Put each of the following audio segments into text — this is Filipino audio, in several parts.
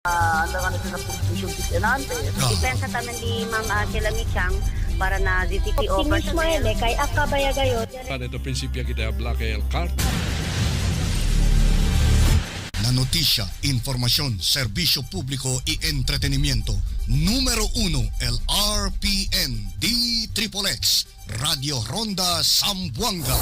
Andakan na sila position antes. Depensa taman di Ma'am Sheila Michang para na DTT over sa Optimismo kay akabaya gayot. Para ito prinsipyo kita black el card. Na notisya, informasyon, serbisyo publiko y entretenimiento. Número 1, el RPN DXXX, Radio Ronda Zamboanga.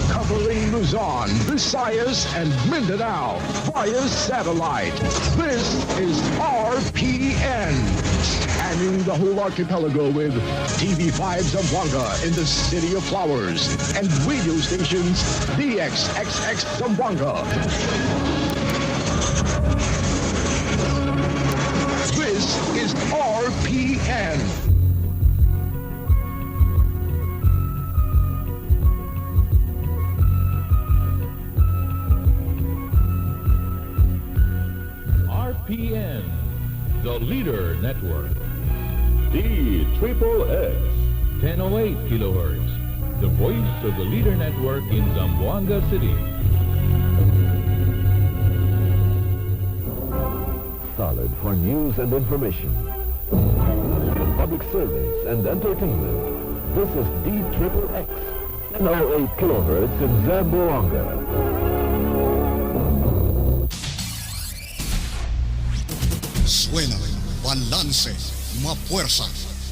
Covering Luzon, Visayas, and Mindanao via satellite. This is RPN. Spanning the whole archipelago with TV5 Zamboanga in the City of Flowers and radio stations DXXX Zamboanga. This is RPN. RPN, the leader network. DXXX, 1008 kilohertz, the voice of the leader network in Zamboanga City. Solid for news and information, public service and entertainment. This is DXXX, 1008 kilohertz in Zamboanga. Suena, balance, mapuerza.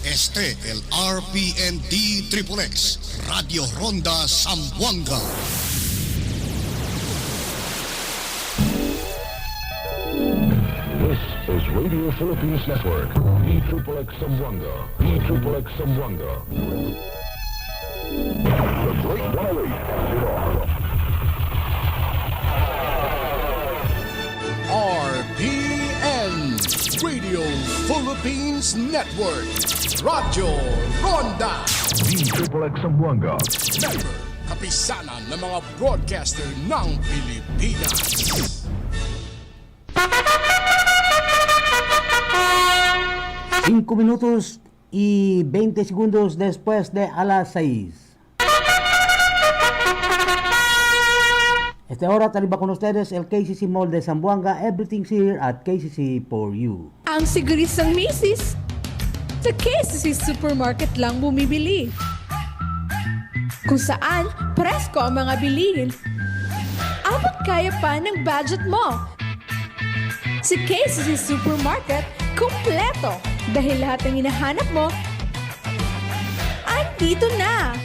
Este el RPN DXXX, Radio Ronda Zamboanga. This is Radio Philippines Network, DXXX Zamboanga, DXXX Zamboanga. The Great 108. RPN, Radio Philippines Network, Radio Ronda. DXXX Zamboanga. Member, kapisanan ng mga broadcaster ng Pilipinas. 5 minutos y 20 segundos después de a las 6. Esta hora taliba con ustedes el KCC Mall de Zamboanga. Everything's here at KCC for you. Ang sigurisang misis, sa KCC Supermarket lang bumibili. Kung saan, presko ang mga bilihin. Abot kaya pa ng budget mo. Sa KCC Supermarket, kumpleto. Dahil lahat ng hinahanap mo, andito na.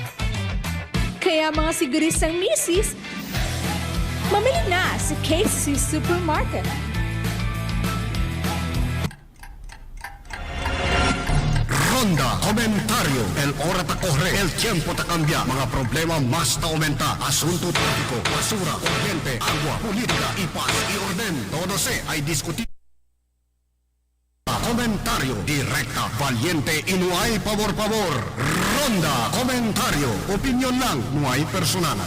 Kaya mga sigurisang misis, mamili na sa KCC Supermarket. Ronda, komentaryo, el hora ta corre, el tiempo ta cambia, mga problema mas ta aumenta, asunto trafiko, basura, kuryente, agua, politika, y paz y orden, todo se ay discutir. Comentario, directa, valiente y no hay pavor. Ronda, comentario, opinión lang, no hay personal.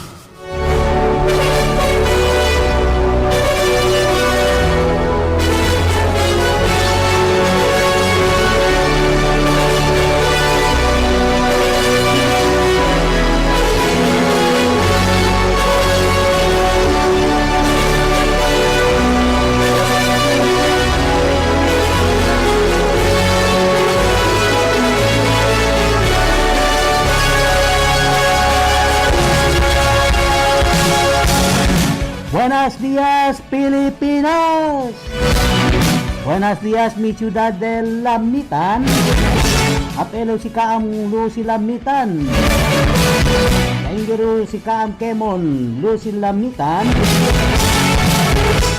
Buenos días, Pilipinas. Buenos días, mi ciudad de Lamitan. Apelo si Kaam Lucy Lamitan. Nainggiro si Kaam Kemon Lucy Lamitan.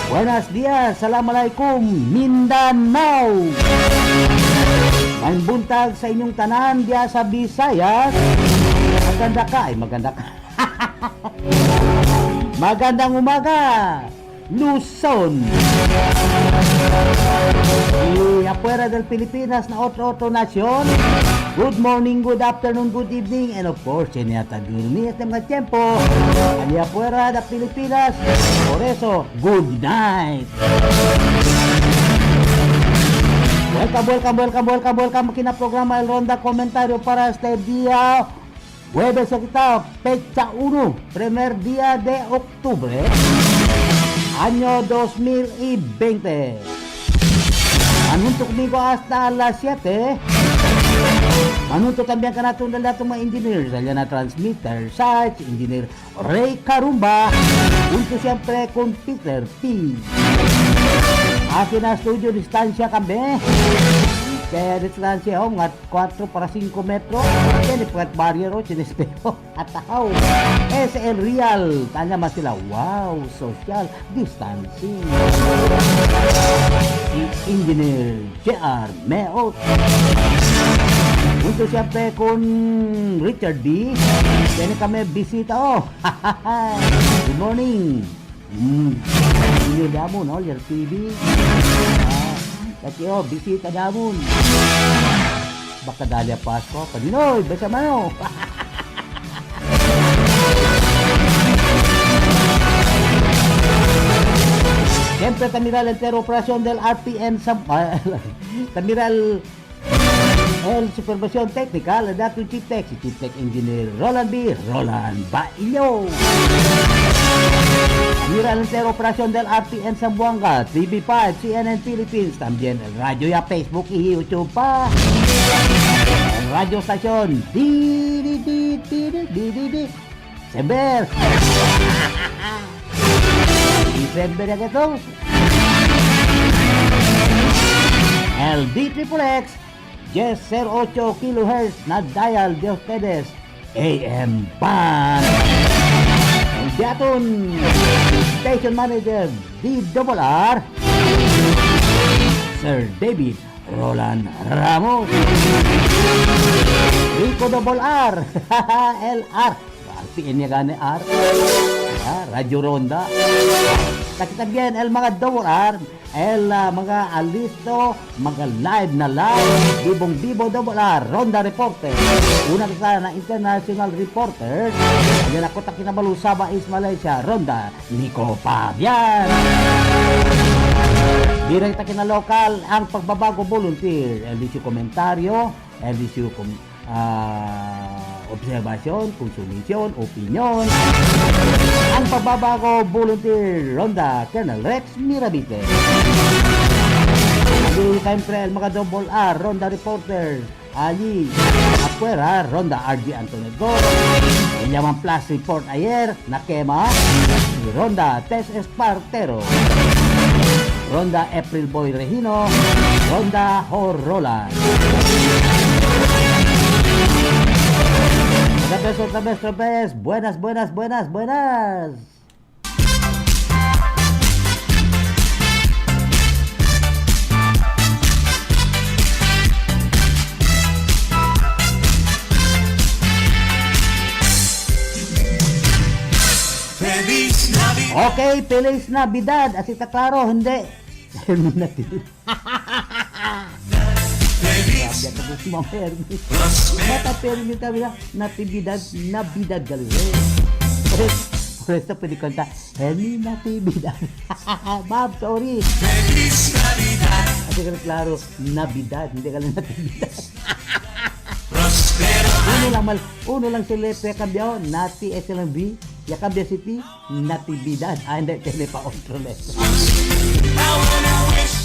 Buenos días, Assalamualaikum, Mindanao. May buntag sa inyong tanan diya sa Visayas. Maganda ka. Magandang umaga, Luzon. Y afuera del Pilipinas na otro nation. Good morning, good afternoon, good evening, and of course, sinatagil este mga tiempo. Ali afuera del Pilipinas. Por eso, good night. Welcome. Kina programa El Ronda Comentario para este día Huwebes sa kita, Pecha 1, primer día de octubre, año 2020. Manunto conmigo hasta las 7. Manunto también ka natin na lahat ng mga engineers, alyan na transmitter, sites, engineer Ray Carumba, junto siyempre con Peter P. Aquí na studio, distansya kami. Kaya distansya ho, nga 4 para 5 metro. Kaya nipagat barrier ho, sinespeho. At takaw, SL Real. Tanya mas sila, wow, social distancing. Si Engineer JR Meot. Junto siyempre con Richard D. Kaya kami bisita ho. Good morning. Ini damon, no? Your TV. Kasi bisita damon. Baka dalya Pasko. Padinoy, besa mano. Siyempre, Tamiral Entero Operasyon del RPN Tamiral El Supervision Technical, Dato Chief Tech, si Chief Tech Engineer Roland B. Roland Baillo. Tamiral Entero Operasyon del RPN Zamboanga, TV5, CNN Philippines, también el radio ya Facebook y YouTube pa. El radio station DDD Sember. Sember ya que el DXXX Yes 08 kHz na dial de ustedes AM band. El Diaton Station Manager DWR Sir David Roland Ramos. Rico Double R LR RPN niya gani R Radio Ronda. Nakita bien el mga double R, el mga alisto, mga live na live, bibong-bibo double R, Ronda Reporter. Una kita na international reporter, ayan ako takinabalu Sabah is Malaysia, Ronda, Nico Pabian. Direkta kina lokal ang pagbabago volunteer, LDC komentaryo, LDC obserbasyon, konsumisyon, opinyon. Ang pagbabago volunteer Ronda, Colonel Rex Mirabite. Adi siyempre mga double R, Ronda Reporter, Ali Afuera, Ronda RG Antonio Gor. Yaman Plus Report ayer, Nakema, Ronda Tess Espartero. Ronda April Boy Regino, Ronda Horrola. Otra vez, buenas. Feliz Navidad. Okay, Feliz Navidad. Asita klaro, hindi. Mata permit kami na natividad galing. Por eso pwede kanta Helmi Natividad. Bob, sorry. Feliz Navidad. Kasi ka klaro, Navidad, hindi ka lang Natividad. Prospero. Uno lang si Lepe cambiao, Nati SLB, ya cambia si P, Natividad. Hindi, kaya pa otro letra.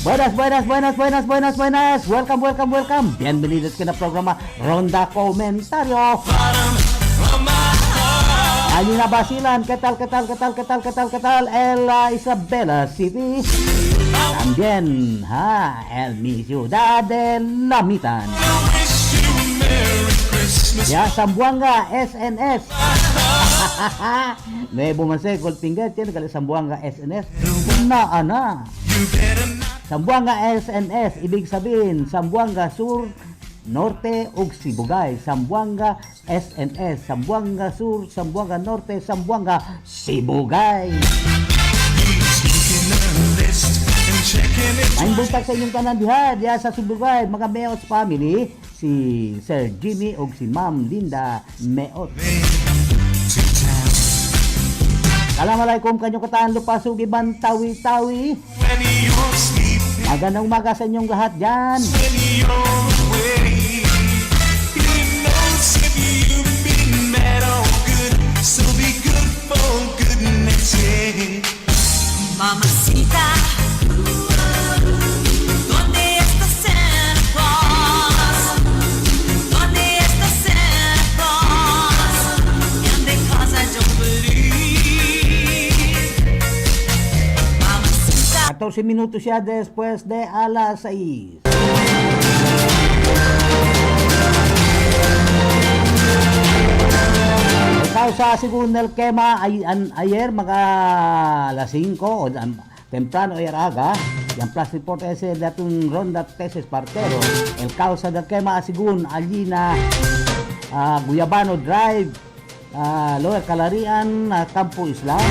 Buenas. Welcome. Bienvenidos que na programa Ronda Comentario. Allí na Basilan, ¿qué tal? El Isabela City. También, el mi ciudad de Lamitan. Ya Zamboanga SNS. Nuevo Masegol Pingat, yan kali Zamboanga SNS. Na. Zamboanga SNS, ibig sabihin Zamboanga Sur, Norte ug Sibugay. Zamboanga SNS, Zamboanga Sur, Zamboanga Norte, Zamboanga Sibugay. Ang buntag sa inyong tanan diha sa Sibugay, mga Meots family, si Sir Jimmy ug si Ma'am Linda Meot. Assalamualaikum kanyo kataan lupasugiban tawi-tawi. Magandang umaga sa inyong lahat dyan. 14 minutos ya después de alas 6. El causa según el quema ayer mga alas 5 o temprano ayer aga, yung plus report ese de atong ronda tesis partero. El causa del quema según allí na Guyabano Drive, Lower Calarian, Campo Islam.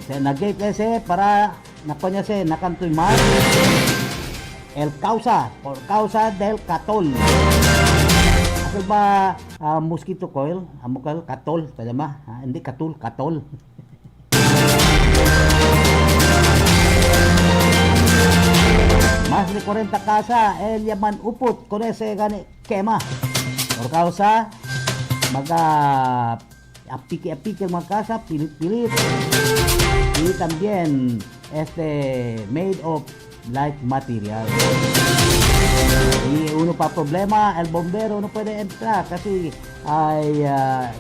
Se nag-gate ese para nakunya se nakantoy mar. El causa, por causa del katol. Akil ba mosquito coil? Amukal katol, tama? Hindi katul, katol. Más de 40 casa, el yaman upot con ese gani quema. Por causa apike mga casa, pilit-pilit. Y también made of light material. Y uno pa problema, el bombero no puede entrar kasi ay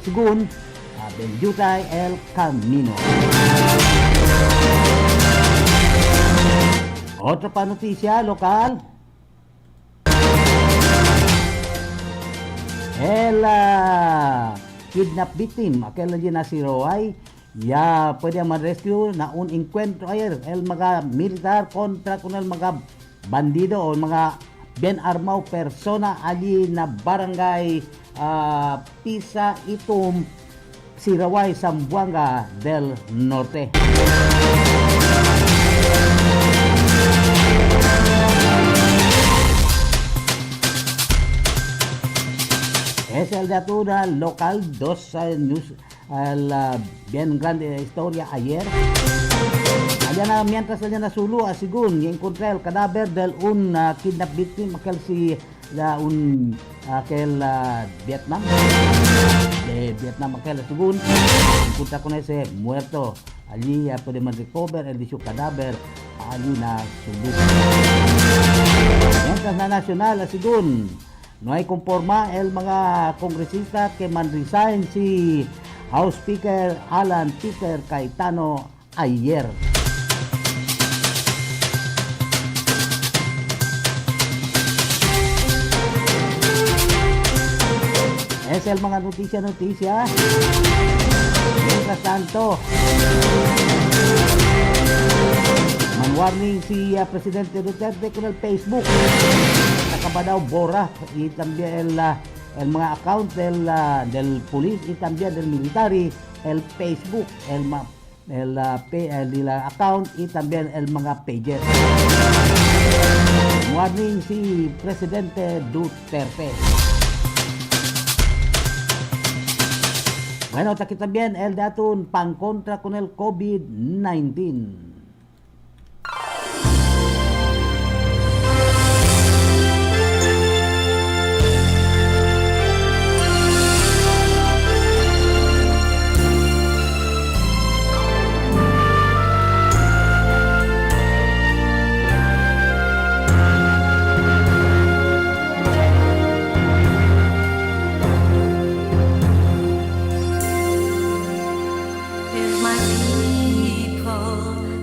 según bendutay el camino. Otra pa noticia lokal. El kidnap victim, aquel na si Roy, ya pwede ma-rescue na un encuentro ayer el mga militar kontra con el mga bandido o mga bien armado persona allí na barangay Pisa Itum, Siraway, Zamboanga del Norte. Es el dato local 2 news bien grande historia ayer. Allá na mientras allá na Sulu asigun encontré el cadáver del un kidnap victim aquel si aquel Vietnam de Vietnam aquel asigun encontré con ese muerto allí puede recover el dicho cadáver allí na Sulu. Mientras na nacional asigun no hay conforma el mga kongresista que man-resign si House Speaker Alan Peter Cayetano ayer. Es el mga noticia. Mientras tanto, man-warning si Presidente Duterte con el Facebook. Acaba daw bora y también el mga account del police y también del military, el Facebook, el account y también el mga pages. Warning si Presidente Duterte. Bueno, aquí también el dato pang contra con el COVID-19. If my people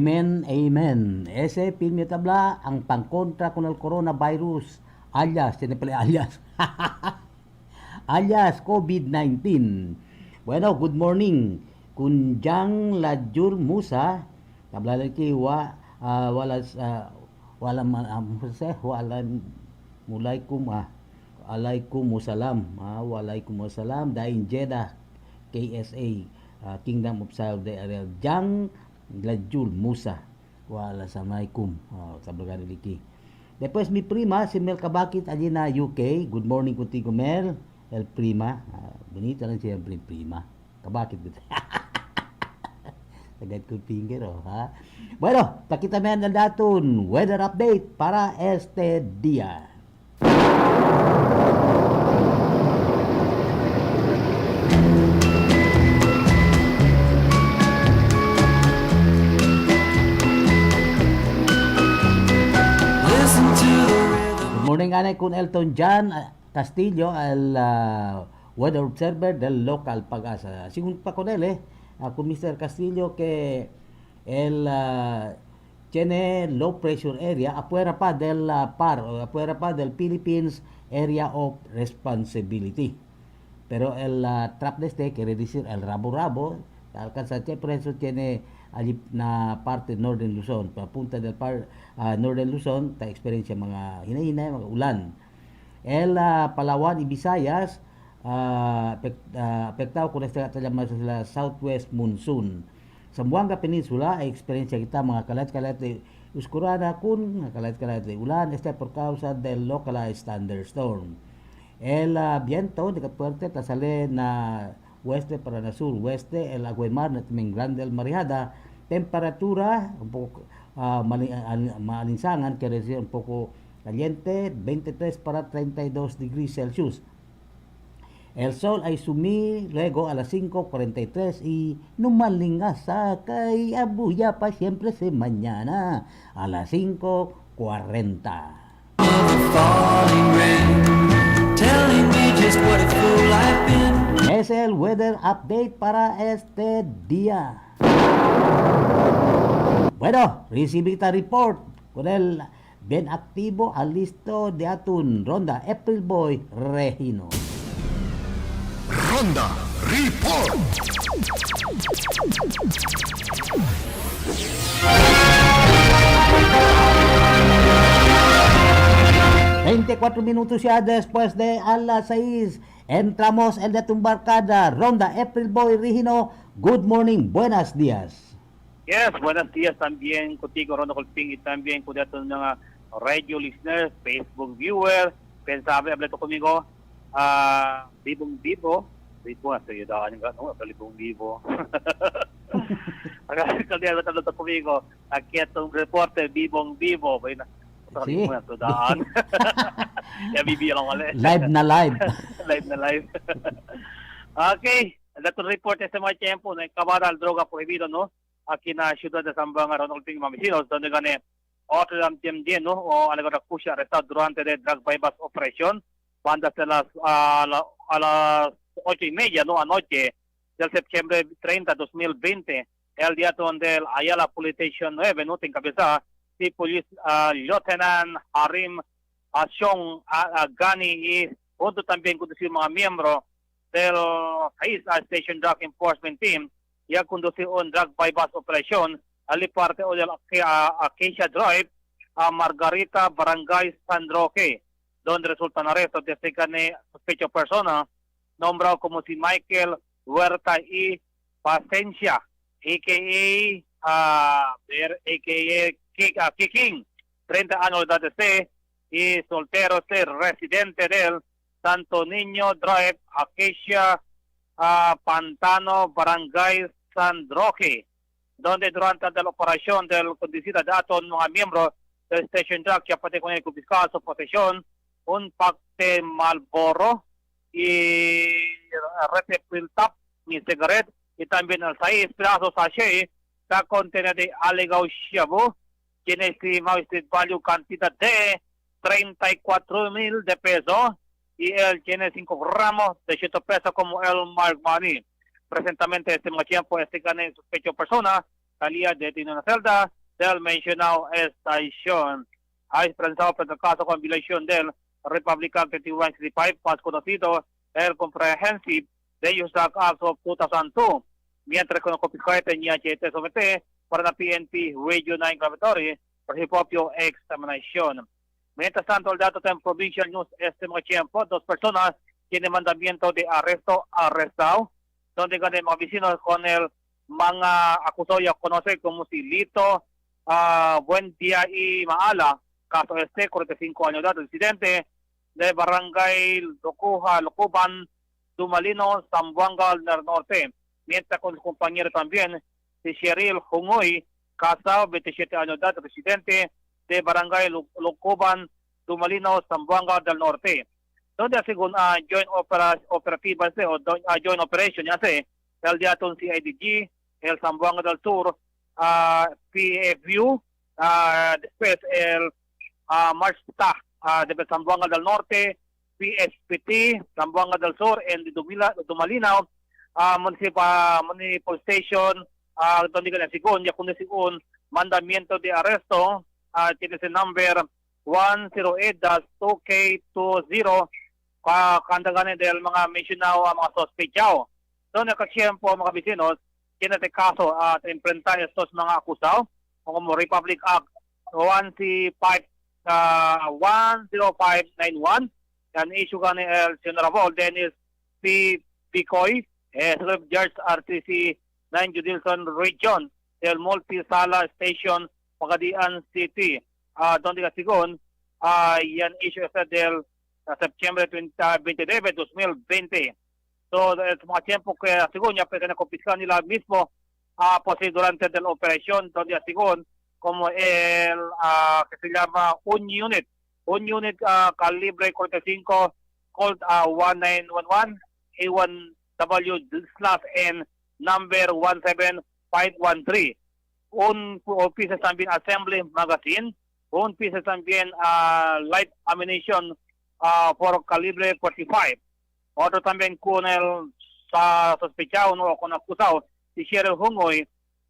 Amen, amen. Ese pilmi tabla ang pangkontra con el coronavirus alias, tiene pala alias. alias COVID-19. Bueno, good morning. Kunjang Lajur Musa, tabla lagi wala mulaikum wasalam dain Jeddah KSA Kingdom of Saudi Arabia Jang Lajul Musa wala samaikum tabla lagi. Después mi prima si Mel Kabakit allí na UK. Good morning contigo Mel. El prima. Bonito lang siya prima. Kabakit dito. Agad ko finger ha. Bueno, takita men ang daton weather update para este día. Good morning anay kun Elton John Castillo el weather observer del local Pag-asa. Sigun pa con él con Mr. Castillo que el tiene low pressure area afuera pa del afuera pa del Philippines area of responsibility. Pero el trap de este quiere decir el rabo-rabo alcanza siempre eso tiene allí na parte Northern Luzon, papunta del Northern Luzon, ta experiencia mga hinahinay, mga ulan. El Palawan y Visayas apektado con esta sila southwest monsoon. Zamboanga Peninsula ay eksperyensya kita mga kalat-kalat uskurada kun kalat-kalat ulan por causa del localized thunderstorm. El viento de fuerte sale na oeste para na sur, oeste el agua mar na taming grande el mareada, temperatura un poco maalinsangan, quiere decir un poco caliente, 23 para 32 degrees Celsius. El sol ay sumi luego a las 5:43 y numalingasa kay abuya pa siempre se mañana a las 5:40. Es el weather update para este día. Bueno, recibita report con el bien activo al listo de atun Ronda April Boy Regino. Ronda Report. ...24 minutos ya después de a las 6... entramos el de tu barcada Ronda April Boy Regino. Good morning, buenos días. Yes, buenos días también contigo, Ronda Colping, y también con ating mga radio listeners, Facebook viewers. Pensabi, habla ito conmigo, Bibong Bibo. Bibo, sa iyo daan nga, no? Bibong Bibo. Kasi habla ito conmigo, aquí itong reporter, Bibong Bibo. Sí. Ya bibilang ulit. Live na live. Live na live. Okay. Dato report sa mga tiempo na kabaral droga prohibido, no? Aquí na ciudad de Zamboanga, Ronald Ping Mamisinos, donde gane otro también, no? O algo de Kusha arrestado durante de drug bypass operation. Banda a las 8:30, no? Anoche del septiembre 30, 2020. El día donde el Ayala Police Station 9, no? Ting cabeza si Police Lieutenant Harim Asyong Gani y junto también con mga miyembro del 6 Station Drug Enforcement Team y a conducir un drug bypass operation ali parte o del Acacia Drive a Margarita Barangay San Roque, donde resultan arrestos de este sospecho persona nombrado como si Michael Huerta y Pacencia, a.k.a. Kiking, 30 años de edad y soltero, residente del Santo Niño Drive, Acacia, Pantano, Barangay San Roque, donde durante la operación del conducida de aton mga miembros del Station Drug que pati con el confiscado su posesión un paquete Marlboro y refil tap ni cigarette y también el 6 pedazos sachet que contiene de alegaw shabu, tiene estimado value cantidad de 34,000 de pesos y él tiene 5 gramos de 100 pesos como el mark money. Presentamente este tiempo este sospecho persona Talia de Tinocelda del mencionado estación. Hay expresado por el caso con violación del Republican 2165, más conocido el Comprehensive de Use Act of 2002, mientras que no copyright niya te somete para la PNP Radio 9 Laboratory para su propio examinación. Mientras tanto, el dato en Provincial News este mismo tiempo, 2 personas tienen mandamiento de arrestado, donde ganan mga vecinos con el mga acusado ya conoce como si Lito, Buendia y Maala, caso 45 años de edad, residente de Barangay Locuban, Dumalino, Zamboanga del Norte, mientras con su compañero también, si Cheryl Hungoy, casado, 27 años de edad, residente de Barangay Locuban, Dumalino, Zamboanga del Norte. Donde según joint operativa o joint operation ya sé, el diaton CIDG, el Zamboanga del Sur, PFU, después el Marsta de Zamboanga del Norte, PSPT, Zamboanga del Sur, en Dumalinaw, Municipal Station, donde ka según, ya kundi según, mandamiento de arresto, tiene ese number 108-2K20, kandanganin del mga mencionado mga sospechaw. Doon nakasiyempo mga vecinos, kinate kaso at imprentan estos mga akusaw, como Republic Act 10591, and issue ka ni El General Dennis P. Picoy, Judge RTC 9 Judicial Region, del Multisala Station, Pagadian City. Donde kasigon, yan issue sa del September 29, 2020. So, mga tiempo que según ya pwede na kumpiskan nila mismo pues durante de la operación donde según como el que se llama un unit calibre 45 called 1911 A1W/N number 17513. Un piece también assembly magazine, un piece también light ammunition por calibre 45. Otro también con el sospechado o con acusado, si Cheryl Hungoy,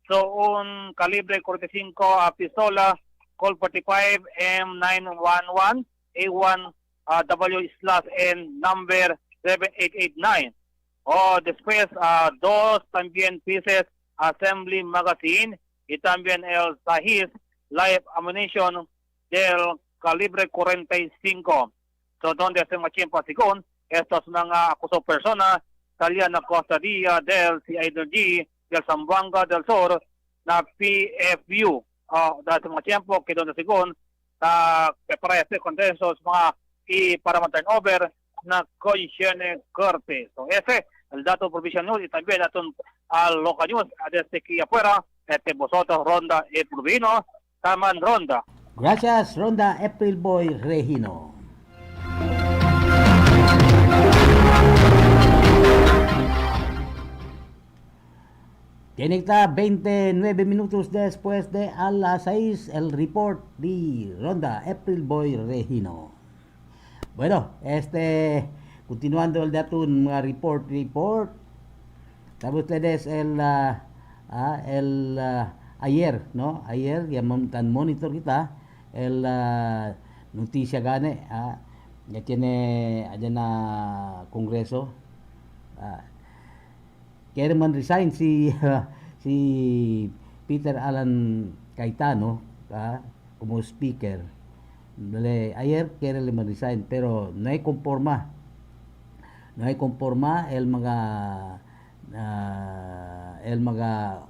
so un calibre 45 pistola, Colt 45 M911 A1W/N number 7889. Después 2 también pieces assembly magazine y también el Sahis live ammunition del calibre 45. So, donde se machimpa según estos mga acusados personas salían na custodia del CIDG del Zamboanga del Sur na PFU. Dahil sa mga tiempo que donde según preparase con esos mga para ma-turnover na Consiene Corte. So, ese el dato provincial news y también atong local news desde aquí afuera, vosotros Ronda y Provino, Taman Ronda. Gracias, Ronda April Boy Regino. Tiene 29 minutos después de a las 6 el report de Ronda April Boy Regino. Bueno, continuando el dato mga report. Saben ustedes el ayer, ¿no? Ayer ya monitor kita el noticia gane ya tiene allá na Kongreso. Quiere man resign si Peter Alan Cayetano como speaker. Ayer quiere le man resign pero no hay conforma el mga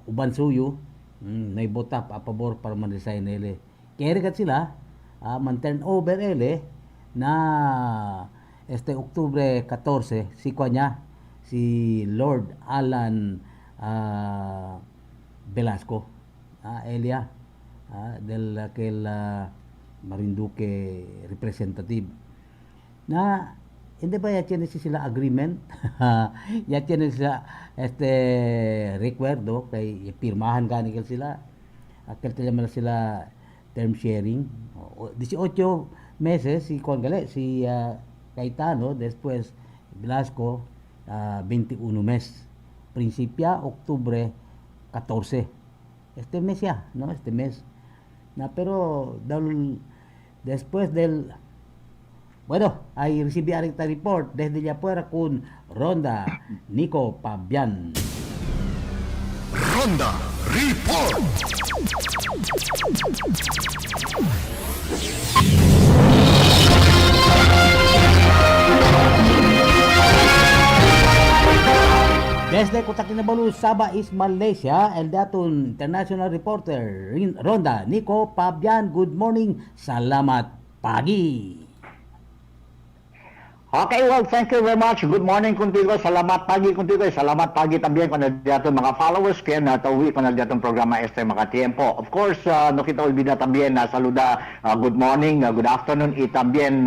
uban suyo may bota a pabor para man resign ele. Quiere kat sila man turn over ele na Octubre 14 si Lord Alan Velasco Elia del aquel Marinduque representative na hindi ba ya tiene sila agreement ya tiene sila recuerdo kay pirmahan gani sila akal talaga sila term sharing 18 meses si Cayetano después Velasco 21 mes. Principia Octubre 14. este mes ya, ¿no? Este mes. Pero después del... Bueno, ahí recibí ahorita report desde allá afuera con Ronda, Nico Pabian. Ronda Report. Desde Kota Kinabalu, Sabah is Malaysia, el datun international reporter Ronda, Nico Pabian. Good morning, salamat pagi. Okay, well, thank you very much. Good morning contigo. Salamat pagi contigo. Salamat pagi también con el diato mga followers que natawi con el diatong programa este mga tiempo. Of course, no kita olvida también saluda good morning, good afternoon y también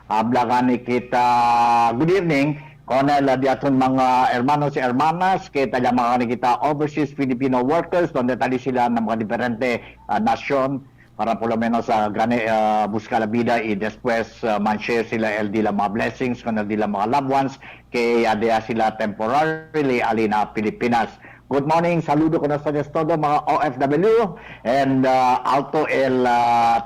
hablagan kita good evening con el diatong mga hermanos y hermanas que talagang kita overseas Filipino workers donde tali sila ng mga diferente nasyon para por lo menos buscar la vida y después man-share sila el di la mga blessings con el di la mga loved ones que adea sila temporarily alina Pilipinas. Good morning, saludo con ustedes todo mga OFW and alto el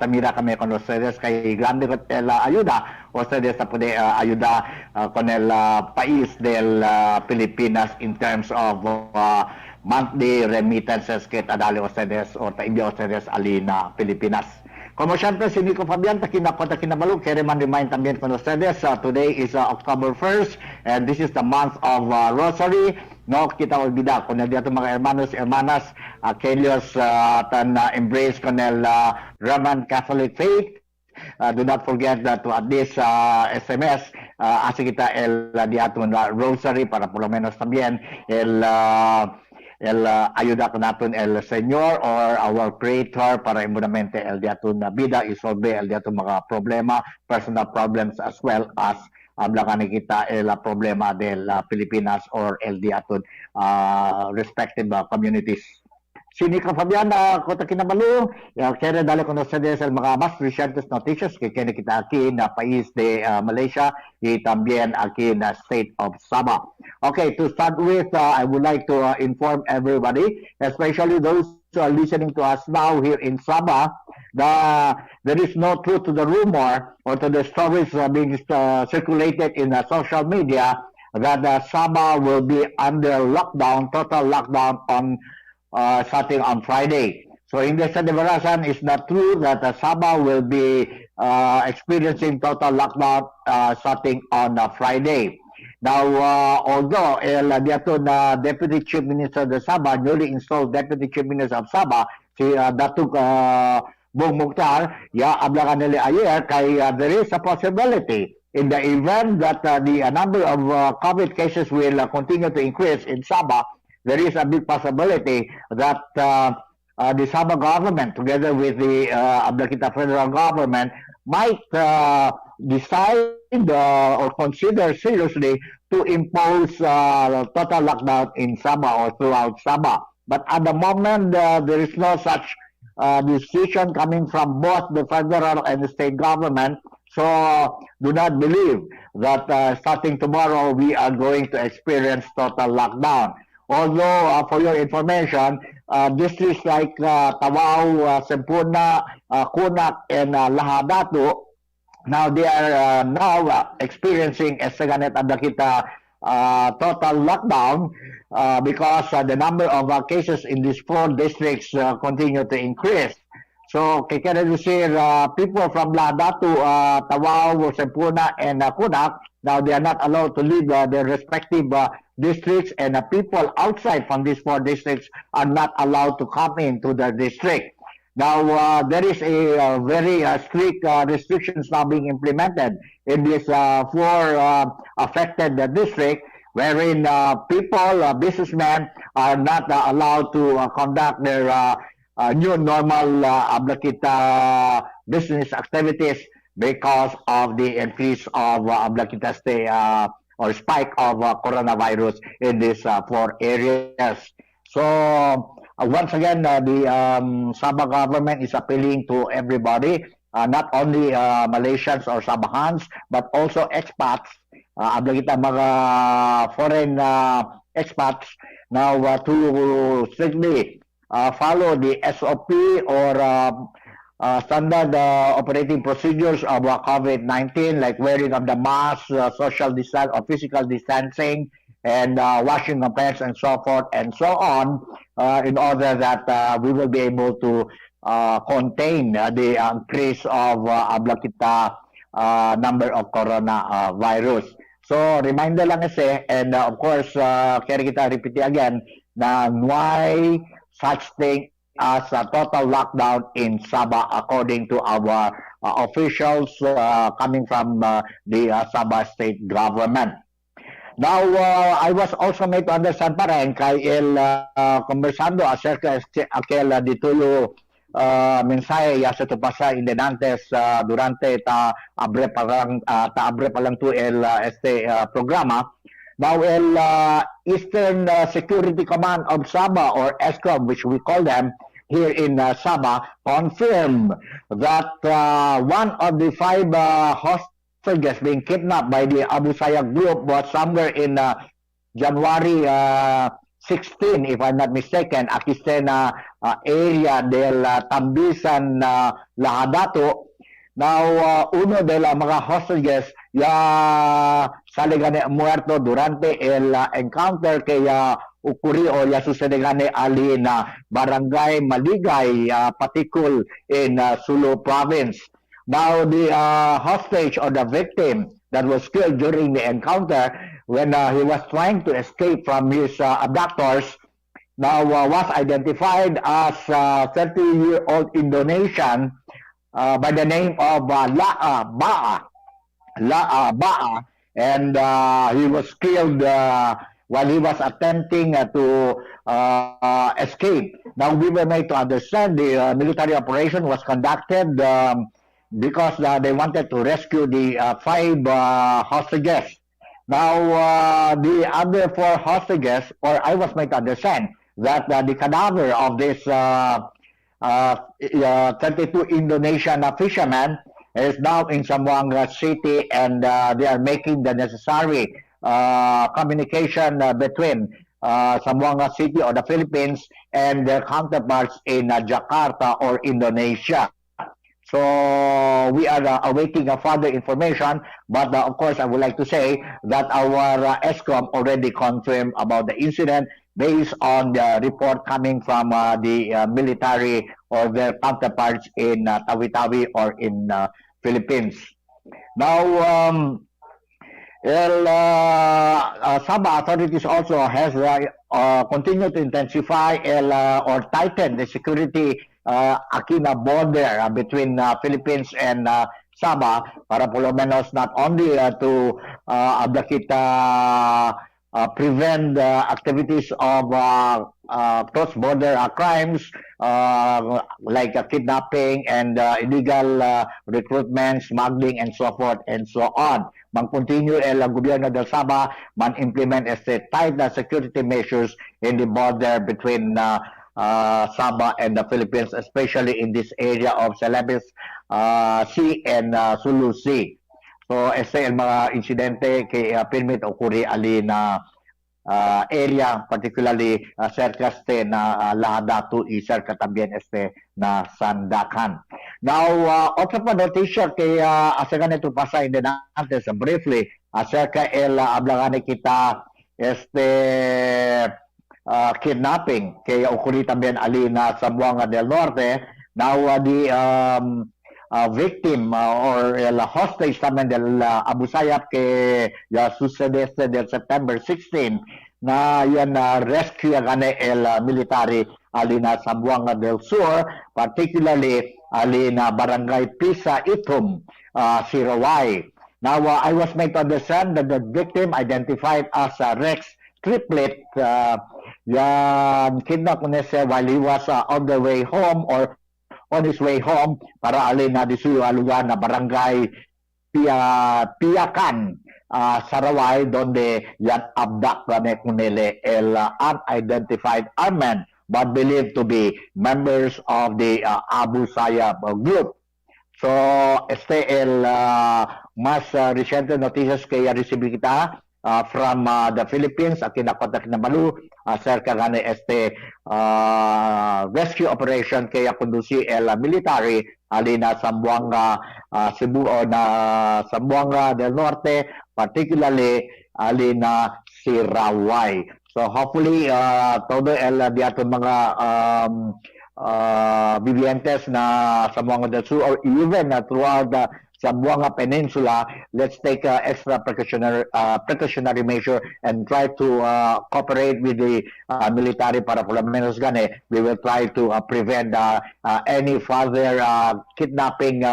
tamira kami con ustedes kay grande el ayuda ustedes sa puede ayuda con el país del Pilipinas in terms of monthly remittances que tadali ustedes o taibya ustedes alina Pilipinas. Como siempre, si Nico Fabian, takinabalog, kaya man remind también con ustedes, today is October 1st, and this is the month of Rosary. No, kita olvida, con el dito mga hermanos, hermanas, aquellos tan embrace con el Roman Catholic faith. Do not forget that to at least SMS, así kita el diato Rosary para por lo menos también el ayuda ko natin el Señor or our Creator para imunamente el diaton na vida isolve el diaton mga problema, personal problems as well as hablakan kita el problema del Pilipinas or el diaton respective communities. Si Nico Fabian, Kota Kinabalu, quiere darle con ustedes el mga más recientes noticias que tiene kita aquí en el país de Malaysia y también aquí en the state of Sabah. Okay, to start with, I would like to inform everybody, especially those who are listening to us now here in Sabah, there is no truth to the rumor or to the stories being circulated in social media that Sabah will be under lockdown, total lockdown on starting on Friday. So in the Sadivarasan, it's not true that Sabah will be experiencing total lockdown starting on Friday. Now, although Deputy Chief Minister of Sabah, newly installed Deputy Chief Minister of Sabah, si Datuk Bong Mukhtar, ablangan nila ayer, there is a possibility in the event that the number of COVID cases will continue to increase in Sabah. There is a big possibility that the Sabah government, together with the Ablakita federal government, might decide or consider seriously to impose total lockdown in Sabah or throughout Sabah. But at the moment, there is no such decision coming from both the federal and the state government. So do not believe that starting tomorrow we are going to experience total lockdown. Although, for your information, districts like Tawau, Sempurna, Kunak, and Lahadatu, now they are now experiencing a Saganet Adakita total lockdown because the number of cases in these 4 districts continue to increase. So, kaya decir, people from Lahadatu, Tawau, Sempurna, and Kunak, now they are not allowed to leave their respective districts, and people outside from these 4 districts are not allowed to come into the district. Now, there is a very strict restrictions now being implemented in these 4 affected districts, wherein people, businessmen, are not allowed to conduct their new normal business activities because of the increase of or spike of coronavirus in these 4 areas. So, once again, the Sabah government is appealing to everybody, not only Malaysians or Sabahans, but also expats, mga foreign expats, now to strictly follow the SOP or standard operating procedures of COVID-19, like wearing of the mask, social distance or physical distancing, and washing of hands and so forth and so on, in order that we will be able to contain the increase of ablakita number of coronavirus. So, reminder lang kasi, and of course, kaya kita repeat again, na why such thing as a total lockdown in Sabah according to our officials coming from the Sabah state government. Now, I was also made to understand pa rin kay conversando acerca aquel ditulo mensaje ya se pasa indenantes durante abre pa lang to este programa. Now, Eastern Security Command of Sabah, or ESCOM, which we call them here in Sabah, confirmed that one of the 5 hostages being kidnapped by the Abu Sayyaf group was somewhere in January 16, if I'm not mistaken, Akistena area del Tambisan Lahadato. Now, uno de la mga hostages ya sale gane muerto durante el encounter kaya ukuri o ya sucede gane ali na barangay Maligay, Patikul in Sulu province. Now, the hostage or the victim that was killed during the encounter when he was trying to escape from his abductors now was identified as 30-year-old Indonesian by the name of La'a Ba'a, and he was killed while he was attempting to escape. Now, we were made to understand the military operation was conducted because they wanted to rescue the 5 hostages. Now, the other 4 hostages, or I was made to understand that the cadaver of this 32 Indonesian fishermen is now in Zamboanga City, and they are making the necessary communication between Zamboanga City or the Philippines and their counterparts in Jakarta or Indonesia. So we are awaiting further information, but of course I would like to say that our ESCOM already confirmed about the incident based on the report coming from the military or their counterparts in Tawi-Tawi or in Philippines. Now, Sabah authorities also has continued to intensify or tighten the security Aquina border between Philippines and Sabah para por lo menos not only to prevent activities of cross-border crimes like kidnapping and illegal recruitment, smuggling, and so forth and so on. Mag-continue el gobyerno del Sabah man-implement tight security measures in the border between Sabah and the Philippines, especially in this area of Celebes Sea and Sulu Sea. So, el mga insidente kay permit okuri ali na area, particularly cerca na Lahadato y cerca también na Sandakan. Now, otra pa noticia kay asagan ito pasa in antes briefly acerca el hablagan kita kidnapping kay okuri también ali na Zamboanga del Norte. Now, the victim or el hostage también del Abu Sayyaf que ya sucede del September 16 na yan rescue gane el military ali na Zamboanga del Sur, particularly ali na Barangay Pisa Itum, Sirawai. Now, I was made to understand that the victim identified as Rex Triplet yan kidnap niya while he was on the way home or on his way home para alin na disuyo lugar na barangay Piakan, Saraway, donde yan abduct kunele el unidentified armed men but believed to be members of the Abu Sayyaf group. So, el mas reciente noticias que recibí kita from the Philippines, Kota Kinabalu, cerca gani rescue operation kaya conduci el military alina Zamboanga, Cebu o na Zamboanga del Norte, particularly alina Sirawai. So hopefully todo el diaton mga vivientes na Zamboanga del Sur or even throughout the Zamboanga Peninsula, let's take extra precautionary measure and try to cooperate with the military para por lo menos gani we will try to prevent any further kidnapping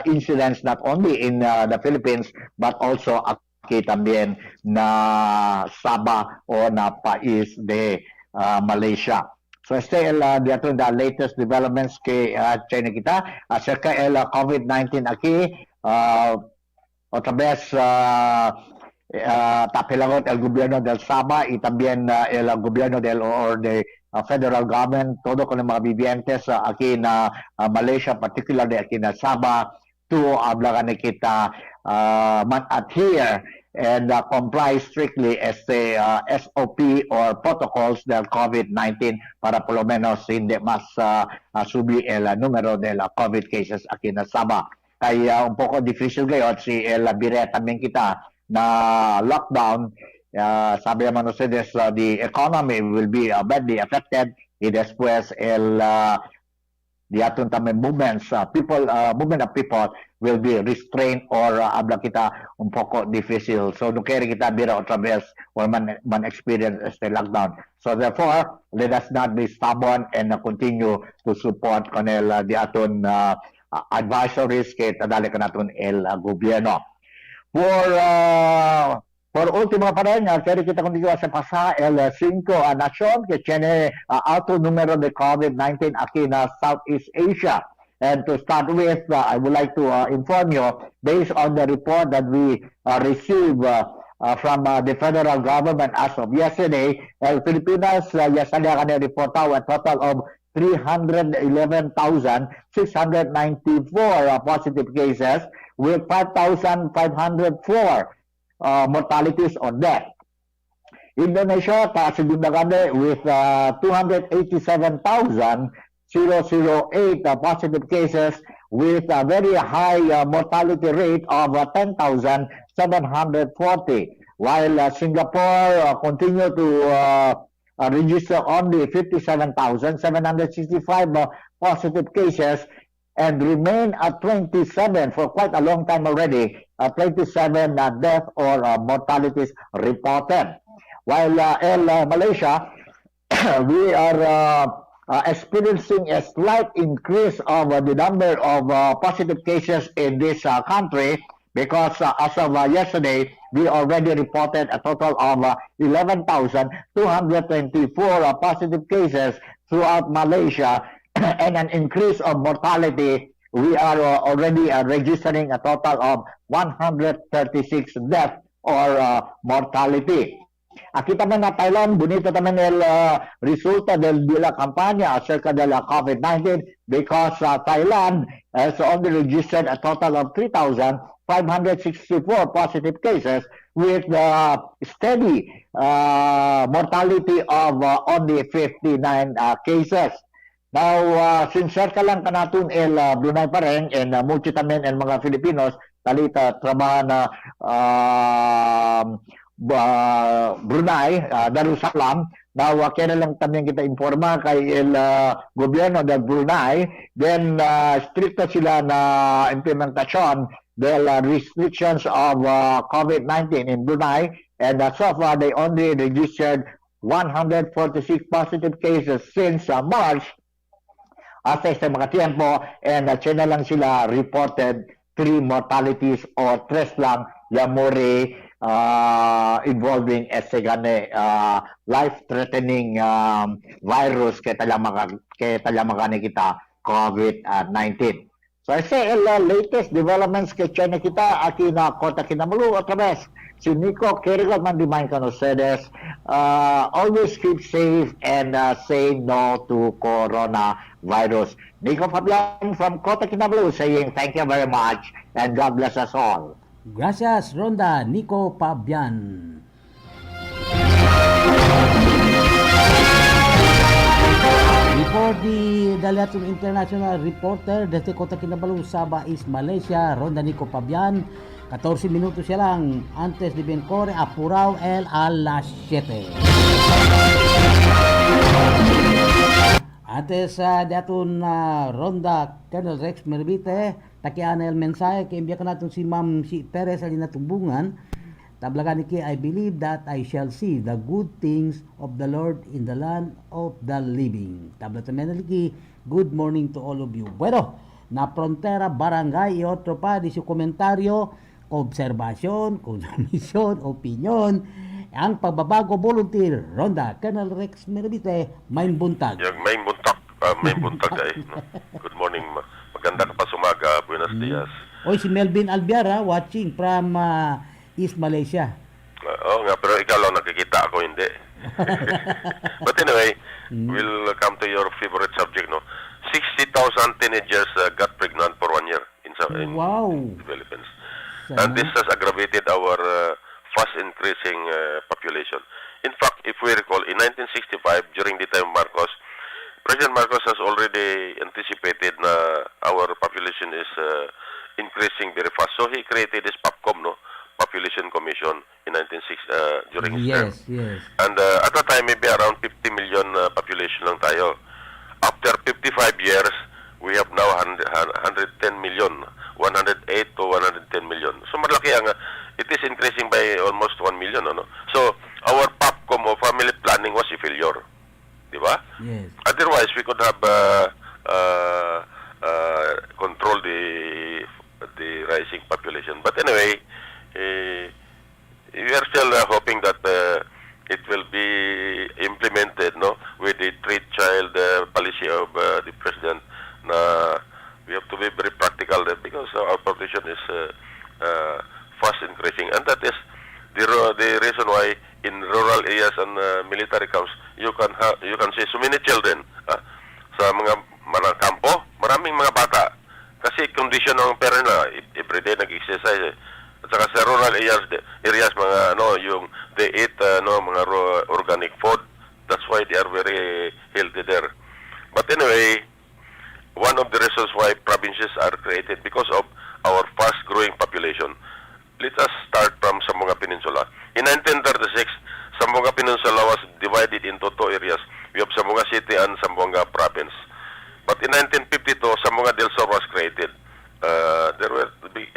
incidents not only in the Philippines but also aquí también na Sabah o na país de Malaysia. So diato the latest developments kay China kita acerca el COVID-19 aquí otra vez tapilangot el gobierno del Sabah y también el gobierno the federal government todo con mga vivientes aquí na Malaysia, particularly aquí na Sabah to hablagan kita adhere and comply strictly SOP or protocols del COVID-19 para por lo menos hindi mas subi el número de COVID cases aquí na Sabah. Kaya un poco difícil ngayon si el bire también kita na lockdown. Sabi naman ustedes, the economy will be badly affected y después the aton también movement of people will be restrained or habla kita un poco difícil. So no kaya kita bira otra vez or man experience este lockdown. So therefore, let us not be stubborn and continue to support con el di aton advisories kay tadali ka naton el gobierno. Por último pa rin, kaya kita continue sa pasa el 5 nasyon que tiene alto número de COVID-19 aquí na Southeast Asia. And to start with, I would like to inform you, based on the report that we received from the federal government as of yesterday, el Pilipinas yesterday kanya reportado a total of 311,694 positive cases with 5,504 mortalities or death. Indonesia segunda kami with 287,008 positive cases with a very high mortality rate of 10,740, while Singapore continue to register only 57,765 positive cases and remain at 27 for quite a long time already, 27 death or mortalities reported. While Malaysia, we are experiencing a slight increase of the number of positive cases in this country because as of yesterday, we already reported a total of 11,224 positive cases throughout Malaysia and an increase of mortality. We are already registering a total of 136 deaths or mortality. Aquí también na Thailand, bonito también el resulta de la campaña acerca de la COVID-19 because Thailand has only registered a total of 3,564 positive cases with steady mortality of only 59 cases. Now, sincere ka lang kanatun el Brunei pa rin and mucho también el mga Filipinos talita trabaho na Brunei, Darussalam. Now, kaya lang también kita informa kay el gobierno del Brunei, then stricto sila na implementasyon del restrictions of COVID-19 in Brunei, and so far they only registered 146 positive cases since March hasta sa mga tiempo, and China lang sila reported 3 mortalities or 3 lang yamuri involving life-threatening virus kaya talamagani kita COVID-19. So I say latest developments kay China kita aquí na Kota Kinabalu otra vez. Si Nico Kirigot man remind ka no sedes, always keep safe and say no to coronavirus. Nico Fabian from Kota Kinabalu saying thank you very much and God bless us all. Gracias, Ronda, Nico Pabian. Report di Daliatun International Reporter desde Kota Kinabalu, Sabah East, Malaysia, Ronda Nico Pabian. 14 minutos siya lang antes de Bencor, apurao el a las 7. Antes de atun Ronda, Colonel Rex Mervite, takian el mensahe, kaimbya ka natin si Ma'am si Perez alin natumbungan. Tablagan ni I believe that I shall see the good things of the Lord in the land of the living. Tablatan menaliki, good morning to all of you. Bueno, na Frontera Barangay, otro pa di su komentaryo, obserbasyon, konsumisyon, opinyon, ang pagbabago volunteer, Ronda, Colonel Rex Mervite, main buntag. Main buntag ay. No? Good morning. Maganda ka pa sumaga. Buenos dias. Oy, si Melvin Albiara watching from East Malaysia. Oo nga, pero ikaw lang nakikita, ako hindi. But anyway, we'll come to your favorite subject, no? 60,000 teenagers got pregnant for 1 year in the Philippines. And this has aggravated our fast increasing population. In fact, if we recall, in 1965, during the time of Marcos, President Marcos has already anticipated na our population is increasing very fast. So he created this PAPCOM, no? Population Commission in 1960 during his term. Yes. And at that time, maybe around 50 million population lang tayo. After 55 years, we have now 110 million, 108 to 110 million. So malaki ang, it is increasing by almost 1 million. Ano? So our PAPCOM o family planning was a failure. Di ba? Yes. Otherwise, we could have controlled the rising population. But anyway, we are still hoping that it will be implemented, no, with the three-child policy of the president. We have to be very practical there because our population is fast increasing, and that is the reason why in rural areas and military camps you can see so many children sa mga kampo, maraming mga bata kasi condition ng parent na everyday nag-exercise. At saka sa rural areas mga yung they eat mga organic food. That's why they are very healthy there. But anyway, one of the reasons why provinces are created because of our fast growing population. Let us start from Zamboanga Peninsula. In 1936, Zamboanga Peninsula was divided into two areas. We have Zamboanga City and Zamboanga Province. But in 1952, Zamboanga del Sur was created.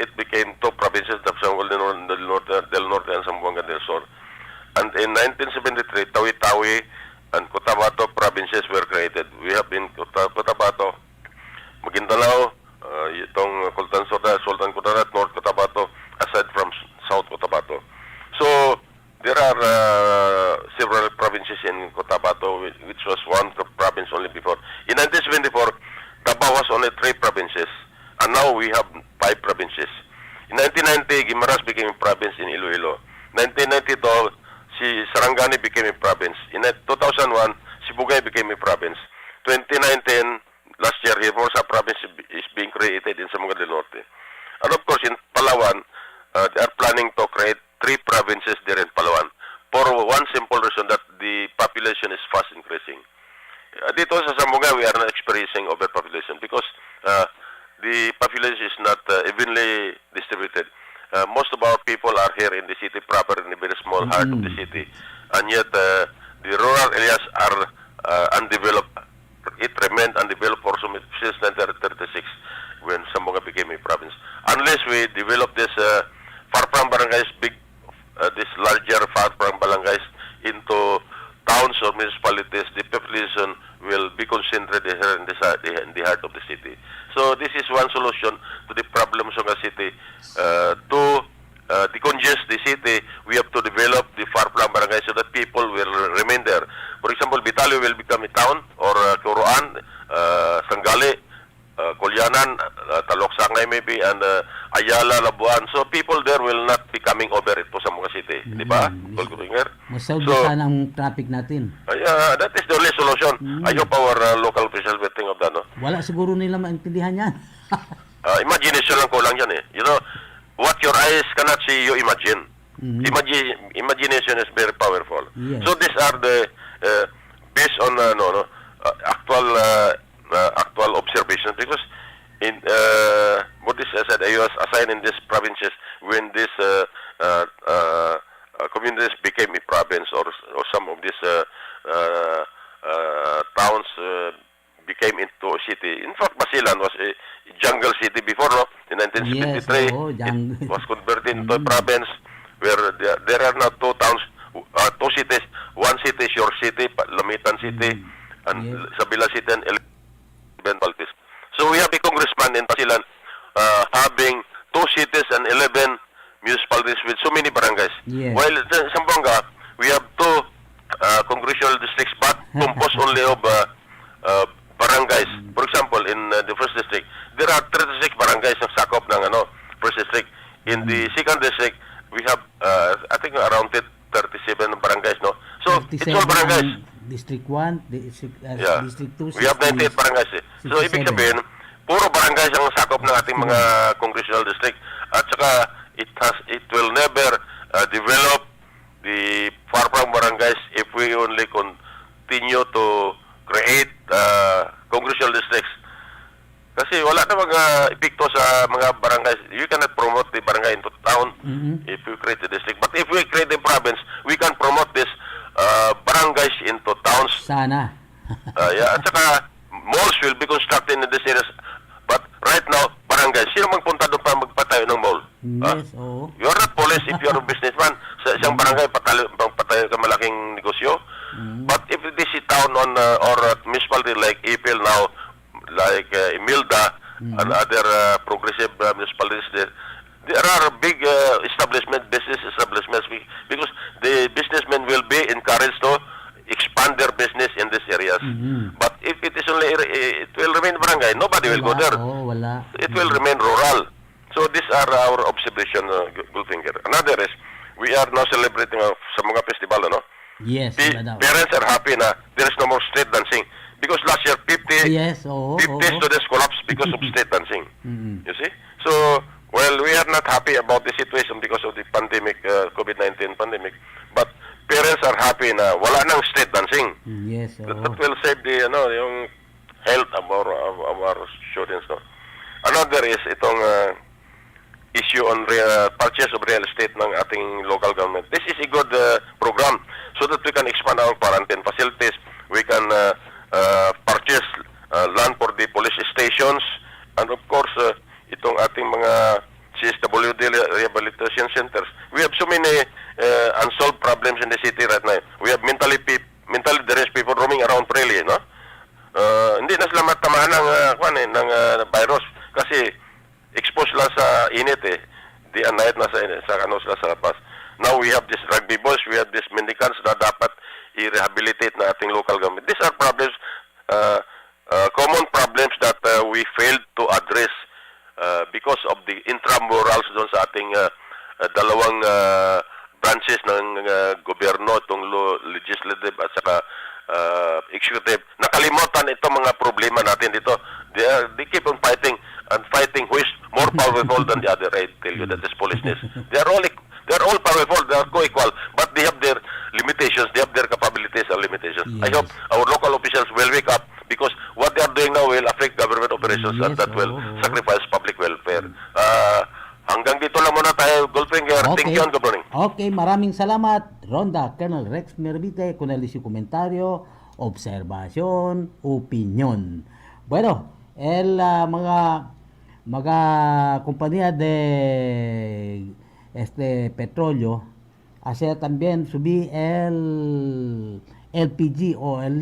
It became two provinces, Zamboanga del Norte and Zamboanga del Sur. And in 1973, Tawi-Tawi and Cotabato provinces were created. We have in Cotabato, Maguindanao, itong Sultan Kudarat, North Cotabato, aside from South Cotabato. So there are several provinces in Cotabato, which was one province only before. In 1974, Davao was only 3 provinces, and now we have 5 provinces. In 1990, Guimaras became a province in Iloilo. 1992, Sarangani became a province. In 2001, Sibugay became a province. 2019, last year, Hermosa province is being created in Zamboanga del Norte. And of course, in Palawan, they are planning to create 3 provinces there in Palawan for one simple reason that the population is fast increasing. Dito sa Zamboanga, we are not experiencing overpopulation because the population is not evenly distributed. Most of our people are here in the city proper, in the very small heart of the city. And yet, the rural areas are undeveloped. It remained undeveloped for since 1936 when Zamboanga became a province. Unless we develop this far-flung barangays, this larger far-flung barangays into towns or municipalities, the population will be concentrated here in the heart of the city. So this is one solution to the problems of the city. To decongest the city, we have to develop the far-flung barangays so that people will remain there. For example, Vitalio will become a town, or Turuan, Sangali, Kulyanan, Taloksangay maybe, and Ayala, Labuan. So people there will not be coming over it po sa mga city. Di ba? Masabi sana ang traffic natin. That is the only solution. I hope our local officials will think of that. No? Wala siguro nila maintindihan yan. Imagination lang ko lang yan eh. You know, what your eyes cannot see, you imagine. Imagination is very powerful. Yes. So these are the based on actual observations, because in what is said, I was assigned in these provinces when these communities became a province, or some of these towns became into a city. In fact, Basilan was a jungle city before, no? In 1973, Yes, it was converted into a province where there are now two towns, two cities. One city is your city, Lamitan City, and Sabila City and Eleven Baltis. So we have a congressman in Basilan having 2 cities and 11 municipalities with so many barangays. Yes. While in Zamboanga, we have 2 congressional districts, but composed only of barangays. For example, in the first district, there are 36 barangays na sakop ng first district. In the second district, we have I think around 37 barangays, no? So it's all barangays. District 1, District 2, We have 98 barangays. So ibig sabihin, puro barangays ang sakop ng ating mga congressional district. At saka it will never develop the far-flung barangays if we only continue to create congressional districts. Kasi wala na mga epekto sa mga barangays. You cannot promote the barangay into town if you create a district. But if we create a province, we can promote this barangays into towns. Sana. At saka malls will be constructed in these areas. But right now, barangays, sino magpunta doon para magpatayo ng mall? Yes, You are not police if you are a businessman. Sa isang barangay, patayo ka malaking negosyo. But if it is a town or a municipality like Ipil now, like Imilda and other progressive municipalities, there are big business establishments, because the businessmen will be encouraged to expand their business in these areas. But if it is only, it will remain barangay. Nobody will go there. It will remain rural. So these are our observation, Goldfinger. Another is, we are now celebrating sa mga festival, no? Yes. Parents are happy na there is no more street dancing. Because last year, 50 students collapsed because of street dancing. You see? So, well, we are not happy about the situation because of the pandemic, COVID-19 pandemic. But parents are happy na wala nang street dancing. Yes. That will save the, yung health of our students, no? Another is itong issue on purchase of real estate ng ating local government. This is a good program so that we can expand our quarantine facilities. We can purchase land for the police stations, and of course itong ating mga CSWD rehabilitation centers. We have so many unsolved problems in the city right now. We have mentally deranged people roaming around freely, no? Hindi na sila matamaan ng virus kasi exposed lang sa init day and night na sila sa labas. Now we have this rugby boys, we have this mendicants na dapat i-rehabilitate na ating local government. These are problems, common problems that we failed to address because of the intramurals doon sa ating dalawang branches ng gobyerno, itong legislative at saka executive. Nakalimutan itong mga problema natin dito. They keep on fighting who is more powerful than the other. I tell you, that is foolishness. They are all powerful, they are co-equal, but they have their limitations, they have their capabilities and limitations. Yes. I hope our local officials will wake up, because what they are doing now will affect government operations and that will sacrifice public welfare. Hanggang dito lang muna tayo, Goldfinger. Okay. Thank you and good morning. Okay, maraming salamat, Ronda, Colonel Rex Mervite, con el comentario, observación, opinión. Bueno, mga compañía de petróleo hacer también subir el LPG o el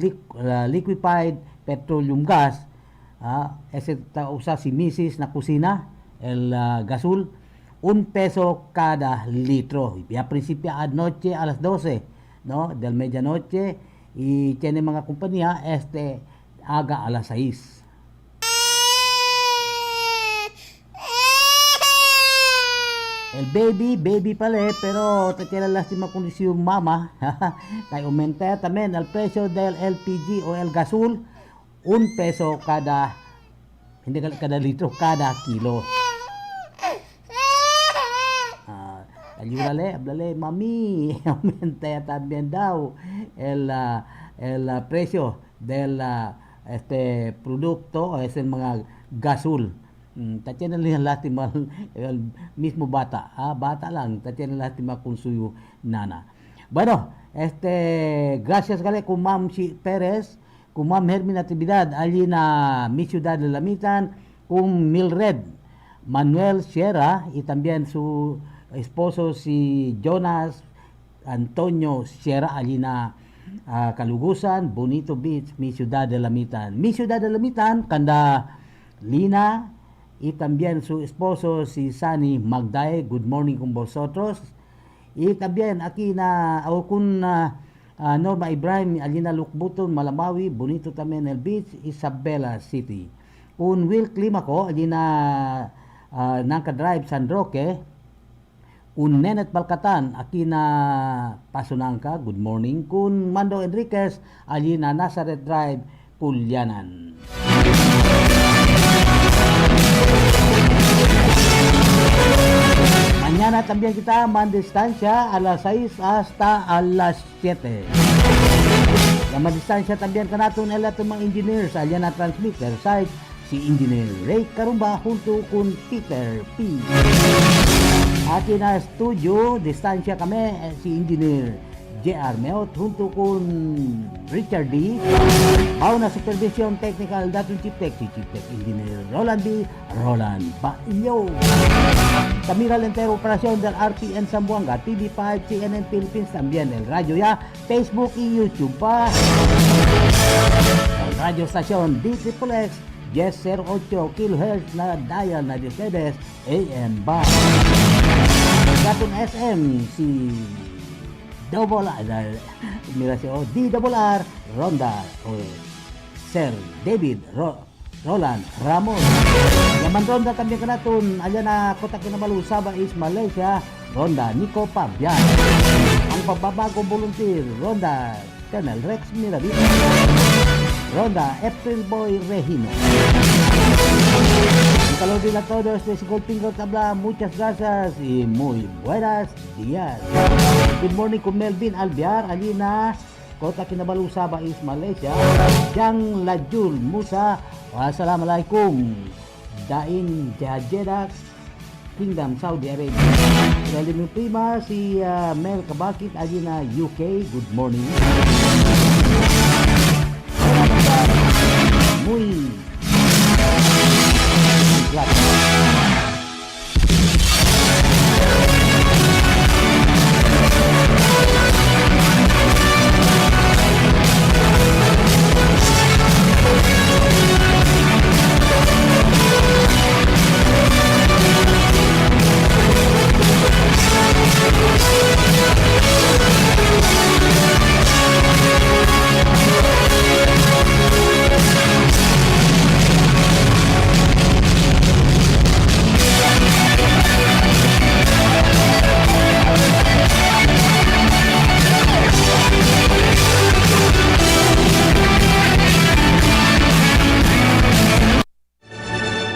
liquefied petroleum gas, ese usa si misis na kusina, el gasul, $1 cada litro. Y a principio anoche a las 12, ¿no? Del medianoche, y tiene mga compañía haga a las 6. El baby pala pero te tiene lástima kung si yung mama. Kaya aumenta también el precio del LPG o el gasul, $1 kada, hindi kada litro, kada kilo. Hablale, mami, aumenta también daw el precio del producto, es el mga gasul. Tatyan na lástima el mismo bata, bata lang, tatyan na lástima kung suyo nana. Bueno, gracias gale kung Ma'am Perez, kung Ma'am Hermin Natividad, allí na mi ciudad de Lamitan, kung Milred Manuel Sierra, y también su esposo si Jonas Antonio Sierra, allí na Kalugusan, Bonito Beach, mi ciudad de Lamitan. Mi ciudad de Lamitan, kanda Lina, y también su esposo si Sani Magday, good morning con vosotros. Y también aquí na con Norma Ibrahim, Alina Lukbuton, Malamawi, bonito también el beach, Isabela City. Kun Will Climaco, Alina Nangka Drive, San Roque. Kun Nenet Balkatan, aquí na Pasunangka, good morning. Kun Mando Enriquez, Alina Nazareth Drive, Pulyanan. Mañana también kita mandistancia a las 6 hasta a las 7. La mandistancia también kanaton el ating mga engineers alyan na transmitter site si Engineer Ray Carumba junto con Peter P. Aquí na studio distancia kami si Engineer JR Meot junto con Richard D. Mauna supervision technical dating Chief Tech Engineer Roland B. Roland Bailyo. Kami entero operación del RPN Zamboanga, TV5, CNN Philippines, también el Radio Ya, Facebook y YouTube pa. El radio estación DXXX, 1008 kHz na dial na 10 AM ba. Gatun SM si DRR Ronda o Sir David Roland Ramos. Yaman Ronda kami kanatun alyan na Kota Kinabalu Sabah is Malaysia, Ronda Nico Pabian. Ang pagbabagong volunteer Ronda Colonel Rex Miravita, Ronda April Boy Regino. Un saludo a todos de Sigolpingo Tabla, muchas gracias y muy buenas días. Good morning con Melvin Albiar, Alina, Kota Kinabalu Sabah is Malaysia, Jang Lajul Musa, wassalamualaikum, Dain Jeddah, Kingdom Saudi Arabia. Dali mi prima si Mel Kabakit, Alina UK, good morning. Muy